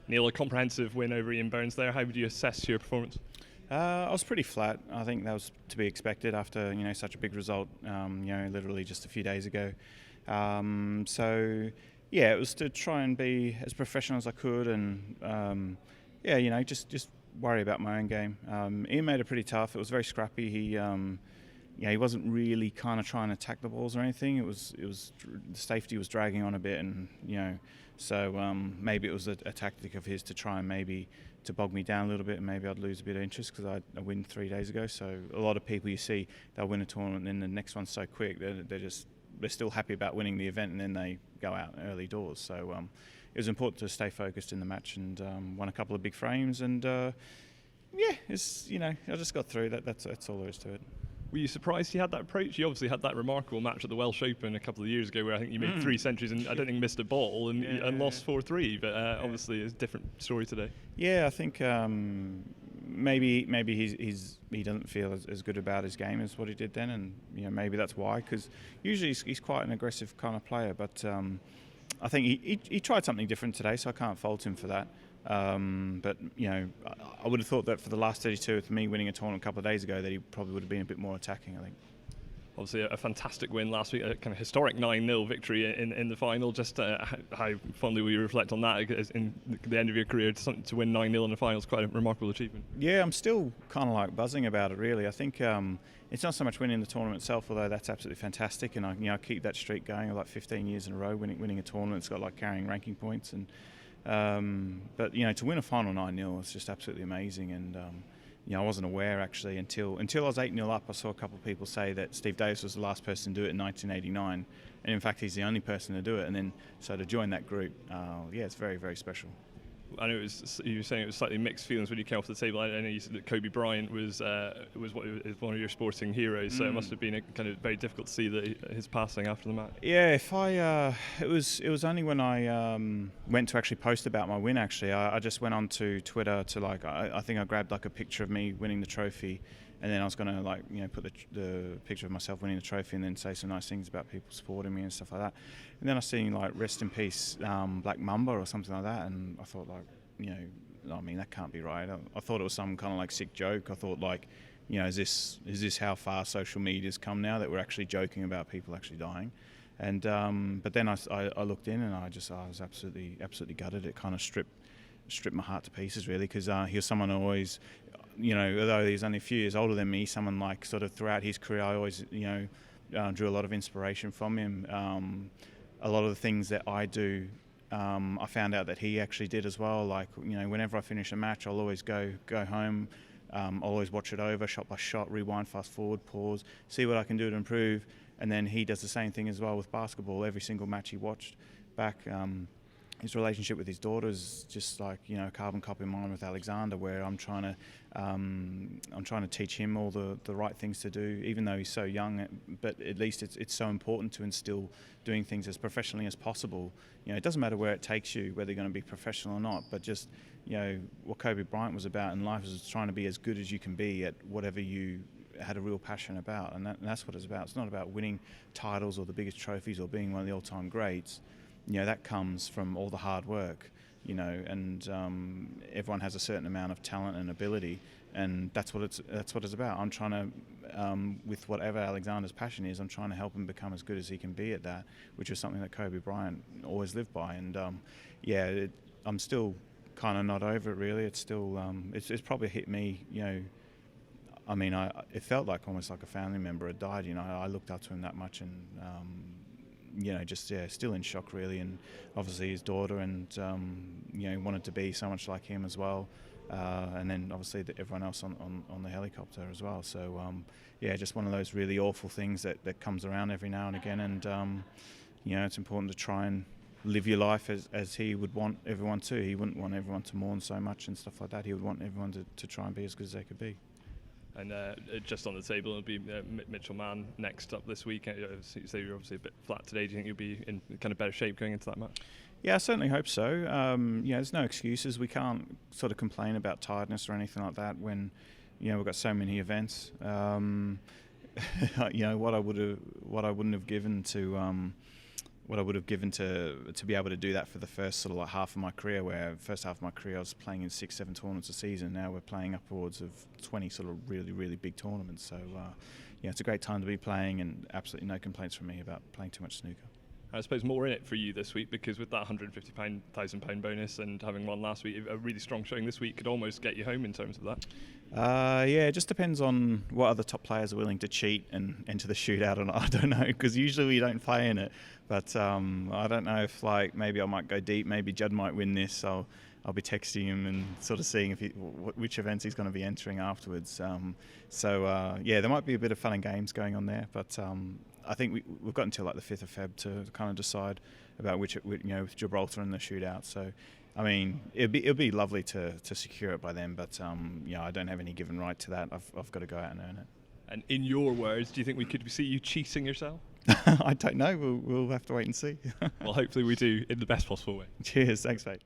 Neil, a comprehensive win over Ian Burns there. How would you assess your performance? I was pretty flat. I think that was to be expected after such a big result. Literally just a few days ago. It was to try and be as professional as I could, and just worry about my own game. Ian made it pretty tough. It was very scrappy. He wasn't really kind of trying to attack the balls or anything. It was the safety was dragging on a bit, and maybe it was a tactic of his to try and maybe to bog me down a little bit, and maybe I'd lose a bit of interest because I win 3 days ago. So a lot of people you see, they'll win a tournament and then the next one's so quick they're still happy about winning the event, and then they go out early doors. So it was important to stay focused in the match, and won a couple of big frames, and I just got through that. That's all there is to it. Were you surprised he had that approach? You obviously had that remarkable match at the Welsh Open a couple of years ago where I think you made 3 centuries and I don't think missed a ball and lost 4-3, but obviously it's a different story today. Yeah, I think maybe he doesn't feel as good about his game as what he did then, and maybe that's why, because usually he's quite an aggressive kind of player, but I think he tried something different today, so I can't fault him for that. But I would have thought that for the last 32, with me winning a tournament a couple of days ago, that he probably would have been a bit more attacking, I think. Obviously a fantastic win last week, a kind of historic 9-0 victory in the final. Just how fondly will you reflect on that in the end of your career? To win 9-0 in the final is quite a remarkable achievement. Yeah, I'm still kind of like buzzing about it, really. I think it's not so much winning the tournament itself, although that's absolutely fantastic, and I keep that streak going of like 15 years in a row winning a tournament. It's got like carrying ranking points, and but to win a final 9-0 is just absolutely amazing. And I wasn't aware actually until I was 8-0 up. I saw a couple of people say that Steve Davis was the last person to do it in 1989, and in fact he's the only person to do it. And then so to join that group, it's very, very special. I know you were saying it was slightly mixed feelings when you came off the table. I know you said that Kobe Bryant was one of your sporting heroes, so it must have been kind of very difficult to see his passing after the match. Yeah, it was only when I went to actually post about my win. Actually, I just went on to Twitter to I think I grabbed like a picture of me winning the trophy, and then I was going to put the picture of myself winning the trophy, and then say some nice things about people supporting me and stuff like that. And then I seen like rest in peace Black Mamba or something like that, and I thought that can't be right. I thought it was some kind of like sick joke. I thought is this how far social media's come now, that we're actually joking about people actually dying? And but then I looked in, and I was absolutely gutted. It kind of stripped my heart to pieces, really, because he was someone who always, although he's only a few years older than me, someone like sort of throughout his career, I always drew a lot of inspiration from him. A lot of the things that I do, I found out that he actually did as well. Like, whenever I finish a match, I'll always go home. I'll always watch it over, shot by shot, rewind, fast forward, pause, see what I can do to improve. And then he does the same thing as well with basketball. Every single match he watched back, his relationship with his daughter is just like a carbon copy of mine with Alexander, where I'm trying to teach him all the right things to do, even though he's so young. But at least it's so important to instill doing things as professionally as possible. It doesn't matter where it takes you, whether you're going to be professional or not, but just what Kobe Bryant was about in life is trying to be as good as you can be at whatever you had a real passion about, and that's what it's about. It's not about winning titles or the biggest trophies or being one of the all-time greats. That comes from all the hard work, and everyone has a certain amount of talent and ability, and that's what it's about. I'm trying to, with whatever Alexander's passion is, I'm trying to help him become as good as he can be at that, which is something that Kobe Bryant always lived by. And I'm still kind of not over it, really. It's still it's probably hit me, it felt like almost like a family member had died. I looked up to him that much, and still in shock, really. And obviously his daughter, and wanted to be so much like him as well. And then obviously everyone else on the helicopter as well. So just one of those really awful things that comes around every now and again. And it's important to try and live your life as he would want everyone to. He wouldn't want everyone to mourn so much and stuff like that. He would want everyone to try and be as good as they could be. And just on the table, it'll be Mitchell Mann next up this week. You say you're obviously a bit flat today. Do you think you'll be in kind of better shape going into that match? Yeah, I certainly hope so. There's no excuses. We can't sort of complain about tiredness or anything like that when, we've got so many events. What I wouldn't have given to what I would have given to be able to do that for the first sort of like half of my career, where first half of my career I was playing in 6-7 tournaments a season. Now we're playing upwards of 20 sort of really, really big tournaments. So yeah, it's a great time to be playing, and absolutely no complaints from me about playing too much snooker. I suppose more in it for you this week, because with that £150,000 bonus and having won last week, a really strong showing this week could almost get you home in terms of that. Yeah, it just depends on what other top players are willing to cheat and enter the shootout or not. I don't know, because usually we don't play in it. But I don't know if like maybe I might go deep. Maybe Judd might win this. So I'll be texting him and sort of seeing if which events he's going to be entering afterwards. Yeah, there might be a bit of fun and games going on there. But I think we've got until like the 5th of Feb to kind of decide about with Gibraltar and the shootout. So, I mean, it'll be lovely to secure it by then. But I don't have any given right to that. I've got to go out and earn it. And in your words, do you think we could see you cheating yourself? I don't know. We'll have to wait and see. Well, hopefully we do in the best possible way. Cheers. Thanks, mate.